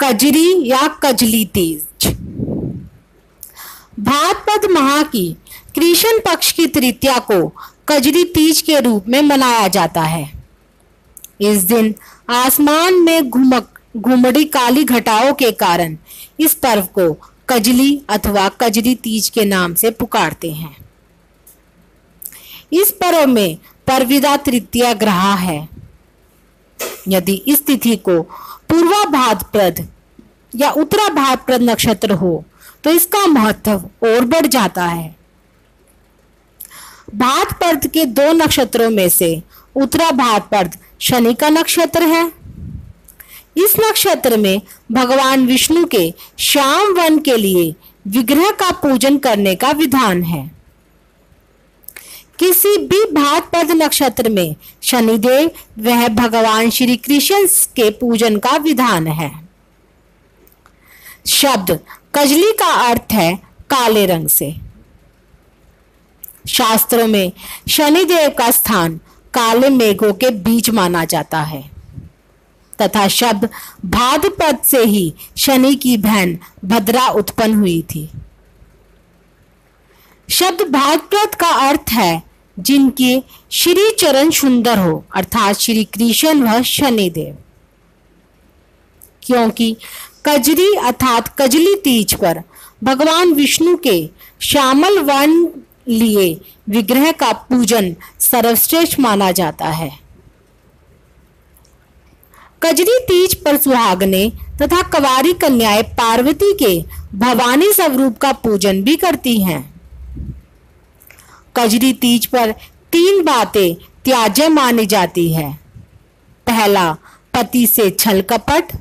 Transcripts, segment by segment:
कजरी या कजली तीज। भाद्रपद माह की कृष्ण पक्ष की तृतीया को कजरी तीज के रूप में मनाया जाता है। इस दिन आसमान में घुमड़ी काली घटाओं के कारण इस पर्व को कजली अथवा कजरी तीज के नाम से पुकारते हैं। इस पर्व में परविदा तृतीया ग्रहा है। यदि इस तिथि को पूर्वा भाद्रपद या उत्तरा भाद्रपद नक्षत्र हो तो इसका महत्व और बढ़ जाता है। भाद्रपद के दो नक्षत्रों में से उत्तरा भाद्रपद शनि का नक्षत्र है। इस नक्षत्र में भगवान विष्णु के श्याम वन के लिए विग्रह का पूजन करने का विधान है। किसी भी भाद्रपद नक्षत्र में शनिदेव वह भगवान श्री कृष्ण के पूजन का विधान है। शब्द कजली का अर्थ है काले रंग से। शास्त्रों में शनिदेव का स्थान काले मेघों के बीच माना जाता है तथा शब्द भाद्रपद से ही शनि की बहन भद्रा उत्पन्न हुई थी। शब्द भाद्रपद का अर्थ है जिनके श्री चरण सुंदर हो, अर्थात श्री कृष्ण व शनिदेव। क्योंकि कजरी अर्थात कजली तीज पर भगवान विष्णु के श्यामल वन लिए विग्रह का पूजन सर्वश्रेष्ठ माना जाता है। कजरी तीज पर सुहागने तथा कंवारी कन्याएं पार्वती के भवानी स्वरूप का पूजन भी करती हैं। कजरी तीज पर 3 बातें त्याज्य मानी जाती है। पहला, पति से छल कपट।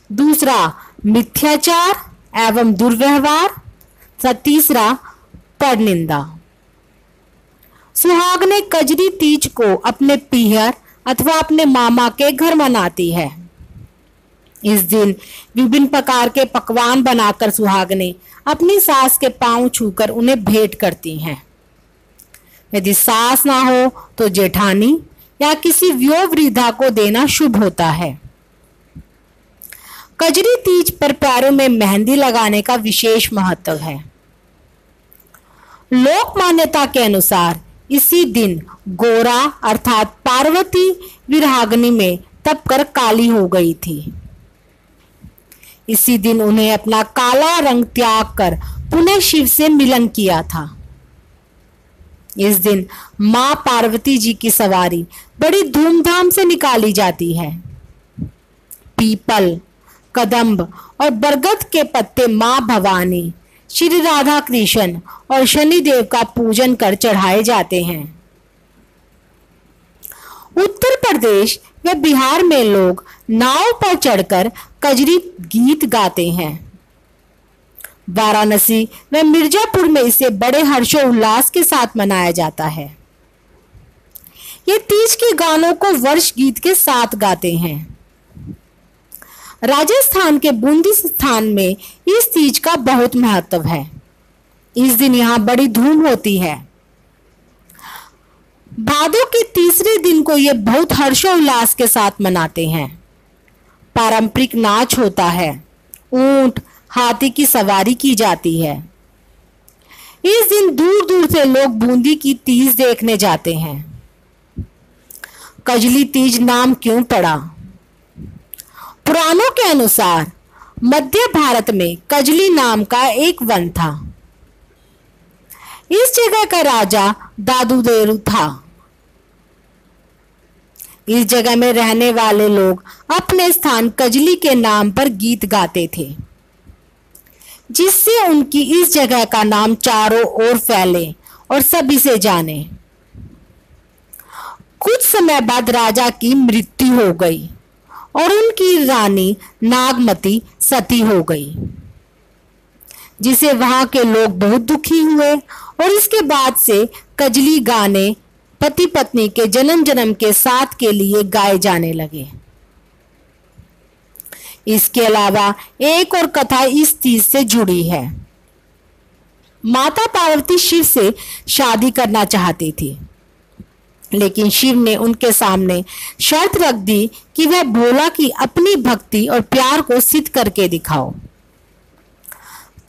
दूसरा, मिथ्याचार एवं दुर्व्यवहार। तीसरा, परनिंदा। सुहागने कजरी तीज को अपने पीहर अथवा अपने मामा के घर मनाती है। इस दिन विभिन्न प्रकार के पकवान बनाकर सुहागने अपनी सास के पांव छूकर उन्हें भेंट करती हैं। यदि सास ना हो तो जेठानी या किसी वयोवृद्धा को देना शुभ होता है। कजरी तीज पर पैरों में मेहंदी लगाने का विशेष महत्व है। लोक मान्यता के अनुसार इसी दिन गोरा अर्थात पार्वती विरहाग्नि में तपकर काली हो गई थी। इसी दिन उन्हें अपना काला रंग त्याग कर पुनः शिव से मिलन किया था। इस दिन मां पार्वती जी की सवारी बड़ी धूमधाम से निकाली जाती है। पीपल, कदम्ब और बरगद के पत्ते मां भवानी, श्री राधा कृष्ण और शनिदेव का पूजन कर चढ़ाए जाते हैं। उत्तर प्रदेश व बिहार में लोग नाव पर चढ़कर कजरी गीत गाते हैं। वाराणसी व मिर्जापुर में इसे बड़े हर्षोल्लास के साथ मनाया जाता है। ये तीज के गानों को वर्ष गीत के साथ गाते हैं। राजस्थान के बूंदी स्थान में इस तीज का बहुत महत्व है। इस दिन यहाँ बड़ी धूम होती है। भादों के तीसरे दिन को ये बहुत हर्षोल्लास के साथ मनाते हैं। पारंपरिक नाच होता है। ऊंट, हाथी की सवारी की जाती है। इस दिन दूर दूर से लोग बूंदी की तीज देखने जाते हैं। कजली तीज नाम क्यों पड़ा? पुराणों के अनुसार मध्य भारत में कजली नाम का एक वन था। इस जगह का राजा दादूदेरू था। इस जगह में रहने वाले लोग अपने स्थान कजली के नाम पर गीत गाते थे, जिससे उनकी इस जगह का नाम चारों ओर फैले और सभी से जाने। कुछ समय बाद राजा की मृत्यु हो गई और उनकी रानी नागमती सती हो गई, जिसे वहां के लोग बहुत दुखी हुए और इसके बाद से कजली गाने पति पत्नी के जन्म जन्म के साथ के लिए गाए जाने लगे। इसके अलावा एक और कथा इस तीज से जुड़ी है। माता पार्वती शिव से शादी करना चाहती थी। लेकिन शिव ने उनके सामने शर्त रख दी कि वह भोला की अपनी भक्ति और प्यार को सिद्ध करके दिखाओ।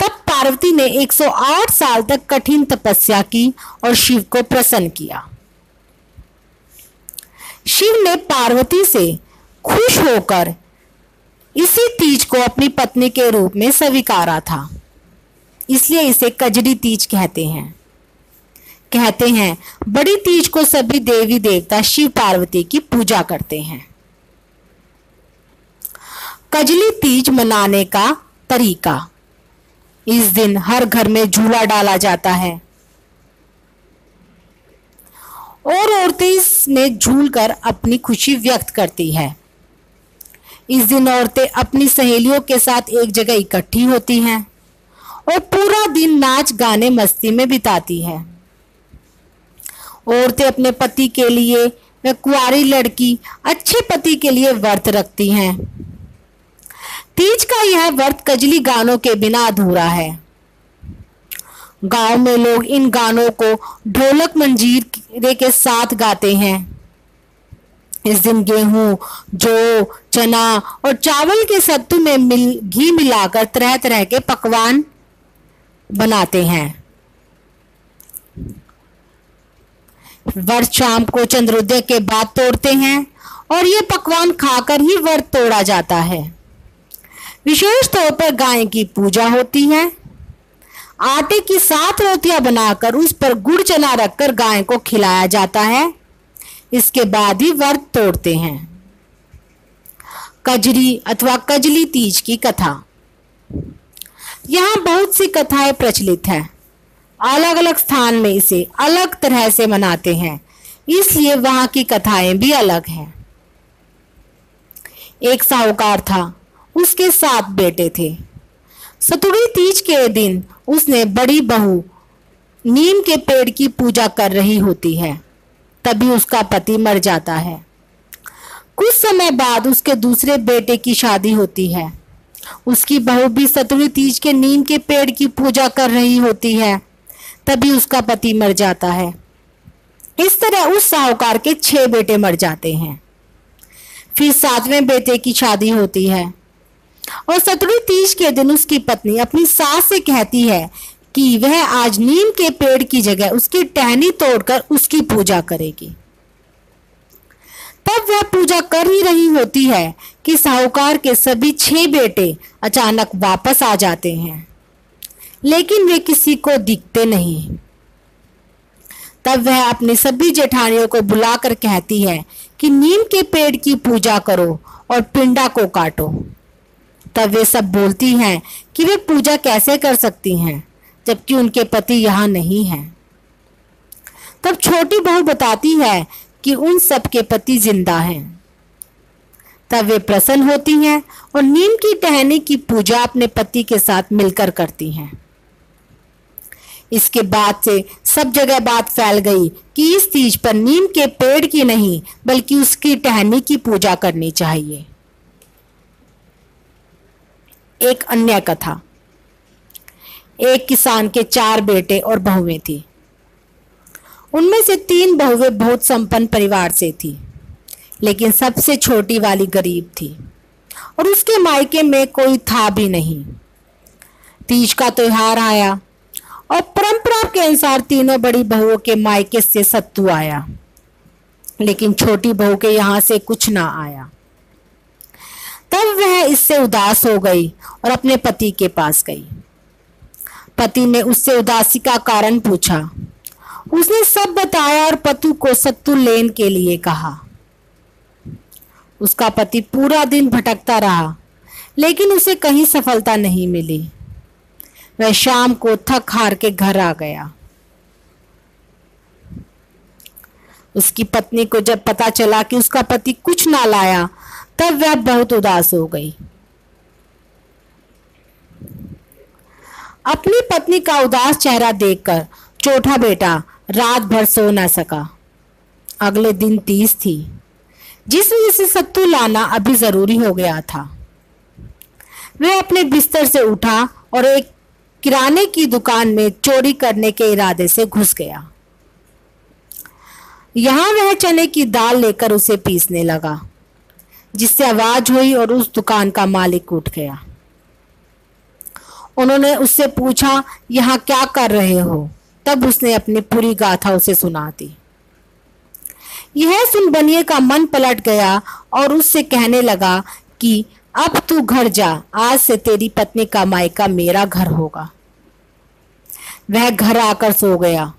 तब पार्वती ने 108 साल तक कठिन तपस्या की और शिव को प्रसन्न किया। शिव ने पार्वती से खुश होकर इसी तीज को अपनी पत्नी के रूप में स्वीकारा था, इसलिए इसे कजरी तीज कहते हैं। बड़ी तीज को सभी देवी देवता शिव पार्वती की पूजा करते हैं। कजली तीज मनाने का तरीका। इस दिन हर घर में झूला डाला जाता है और औरतें इसमें झूलकर अपनी खुशी व्यक्त करती है। इस दिन औरतें अपनी सहेलियों के साथ एक जगह इकट्ठी होती हैं और पूरा दिन नाच गाने मस्ती में बिताती है। औरतें अपने पति के लिए व कुंवारी लड़की अच्छे पति के लिए व्रत रखती हैं। तीज का यह व्रत कजली गानों के बिना अधूरा है। गांव में लोग इन गानों को ढोलक मंजीरे के साथ गाते हैं। इस दिन गेहूं, जौ, चना और चावल के सत्तू में घी मिलाकर तरह तरह के पकवान बनाते हैं। व्रत शाम को चंद्रोदय के बाद तोड़ते हैं और ये पकवान खाकर ही व्रत तोड़ा जाता है। विशेष तौर पर गाय की पूजा होती है। आटे की 7 रोटियां बनाकर उस पर गुड़ चना रखकर गाय को खिलाया जाता है। इसके बाद ही व्रत तोड़ते हैं। कजरी अथवा कजली तीज की कथा। यहाँ बहुत सी कथाएं प्रचलित हैं। अलग अलग स्थान में इसे अलग तरह से मनाते हैं, इसलिए वहां की कथाएं भी अलग हैं। एक साहूकार था, उसके 7 बेटे थे। सतुड़ी तीज के दिन उसने बड़ी बहू नीम के पेड़ की पूजा कर रही होती है, तभी उसका पति मर जाता है। कुछ समय बाद उसके दूसरे बेटे की शादी होती है। उसकी बहू भी सतुड़ी तीज के नीम के पेड़ की पूजा कर रही होती है, तभी उसका पति मर जाता है। इस तरह उस साहूकार के 6 बेटे मर जाते हैं। फिर 7वें बेटे की शादी होती है और सतुड़ी तीज के दिन उसकी पत्नी अपनी सास से कहती है कि वह आज नीम के पेड़ की जगह उसकी टहनी तोड़कर उसकी पूजा करेगी। तब वह पूजा कर ही रही होती है कि साहूकार के सभी 6 बेटे अचानक वापस आ जाते हैं, लेकिन वे किसी को दिखते नहीं। तब वह अपनी सभी जेठानियों को बुलाकर कहती है कि नीम के पेड़ की पूजा करो और पिंडा को काटो। तब वे सब बोलती हैं कि वे पूजा कैसे कर सकती हैं जबकि उनके पति यहाँ नहीं हैं। तब छोटी बहू बताती है कि उन सब के पति जिंदा हैं। तब वे प्रसन्न होती हैं और नीम की टहनी की पूजा अपने पति के साथ मिलकर करती हैं। इसके बाद से सब जगह बात फैल गई कि इस तीज पर नीम के पेड़ की नहीं बल्कि उसकी टहनी की पूजा करनी चाहिए। एक अन्य कथा। एक किसान के 4 बेटे और बहुएं थी। उनमें से 3 बहुएं बहुत संपन्न परिवार से थी, लेकिन सबसे छोटी वाली गरीब थी और उसके मायके में कोई था भी नहीं। तीज का त्योहार आया और परंपरा के अनुसार तीनों बड़ी बहुओं के मायके से सत्तू आया, लेकिन छोटी बहू के यहाँ से कुछ ना आया। तब वह इससे उदास हो गई और अपने पति के पास गई। पति ने उससे उदासी का कारण पूछा। उसने सब बताया और पति को सत्तू लेने के लिए कहा। उसका पति पूरा दिन भटकता रहा, लेकिन उसे कहीं सफलता नहीं मिली। वह शाम को थक हार के घर आ गया। उसकी पत्नी को जब पता चला कि उसका पति कुछ ना लाया, तब वह बहुत उदास हो गई। अपनी पत्नी का उदास चेहरा देखकर चौथा बेटा रात भर सो न सका। अगले दिन तीज थी, जिस वजह से सत्तू लाना अभी जरूरी हो गया था। वह अपने बिस्तर से उठा और एक किराने की दुकान में चोरी करने के इरादे से घुस गया। यहाँ वह चने की दाल लेकर उसे पीसने लगा, जिससे आवाज हुई और उस दुकान का मालिक उठ गया। उन्होंने उससे पूछा, यहाँ क्या कर रहे हो? तब उसने अपनी पूरी गाथा उसे सुना दी। यह सुन बनिए का मन पलट गया और उससे कहने लगा कि अब तू घर जा, आज से तेरी पत्नी का मायका मेरा घर होगा। वह घर आकर सो गया।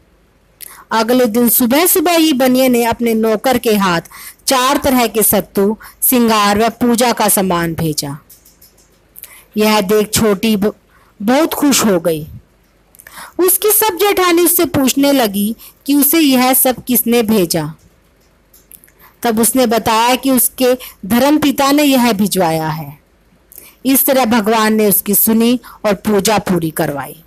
अगले दिन सुबह सुबह ही बनिए ने अपने नौकर के हाथ 4 तरह के सत्तू, सिंगार व पूजा का सामान भेजा। यह देख छोटी बहुत खुश हो गई। उसकी सब जेठानी उससे पूछने लगी कि उसे यह सब किसने भेजा। तब उसने बताया कि उसके धर्मपिता ने यह भिजवाया है। इस तरह भगवान ने उसकी सुनी और पूजा पूरी करवाई।